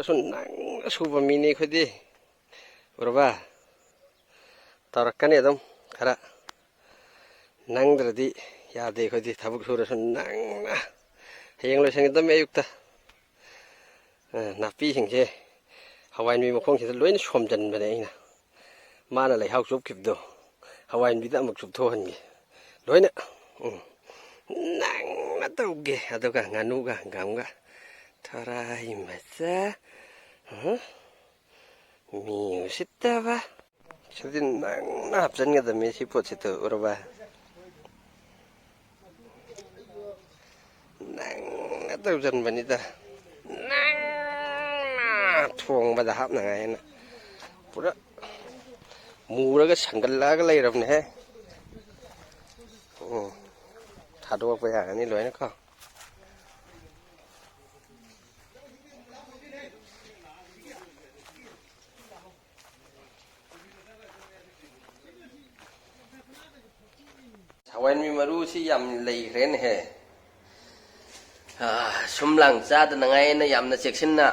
สุนนังสูบมีนี่คุดีรู้ป่ะตอรักกันเนี่ยต้องขระนังดรดิยาดีคุดีทับกสุรสุนนังนะเฮงเลยเชงตั้มไม่ยุกตานับปีเชงเชฮาวายมีมุขงเชตล้วนชมจันไปเลยนะมาอะไรเฮาสุบขิบดูฮาวายมีแต่มุขสุบทั่วหันกี่ล้วนเนี่ยนังนั่นตัวเก๋อะตัวกันงานุกันกำกันทารายมาซะมีสิทธิ์ป่ะฉันจะนั่งนับจนกระทั่งมีสิบปวดสิตัวรู้ป่ะนั่งนั่นตัวจนวันนี้ตานั่งทวงมาดาบนั่งไงนะปุ๊บมูแล้วก็ฉันกันแล้วก็เลยแบบนี้ถ้าดูไปอย่างนี้เลยนะก็ชาวนี้มารู้สิยำเลยเรนเฮสมหลังซาดนังไงนะยำนะเช็คชินนะ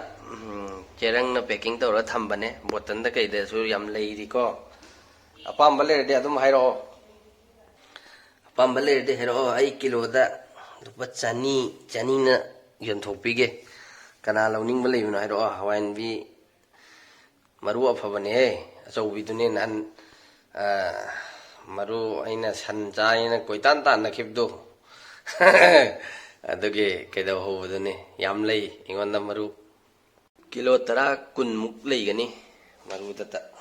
เจริญนะเปกิ้งตัวเราทำบันเนี่ยบทนั้นตะเกียบสูยำเลยดีก็ปั๊มบัลเล่เดี๋ยวต้องให้เราปั๊มบัลเล่เดี๋ยวให้เรา1 กิโลได้ปัจจัยนี้นะยันทุบปีเกขณะเรานิ่งบัลเล่อยู่นะให้เราฮาวายน์บีมารู้ว่าพบันเนี่ยจะวิดุเนี่ยนั้นมารู้ไอ้น่ะฉันใจน่ะกุยตันนะคลิปดูดูเกะเดาหัวดูนี่ยำเลยอีกวันนั้นมารู้กิโลตระกุนมุกเลยกันนี่มารู้ตัด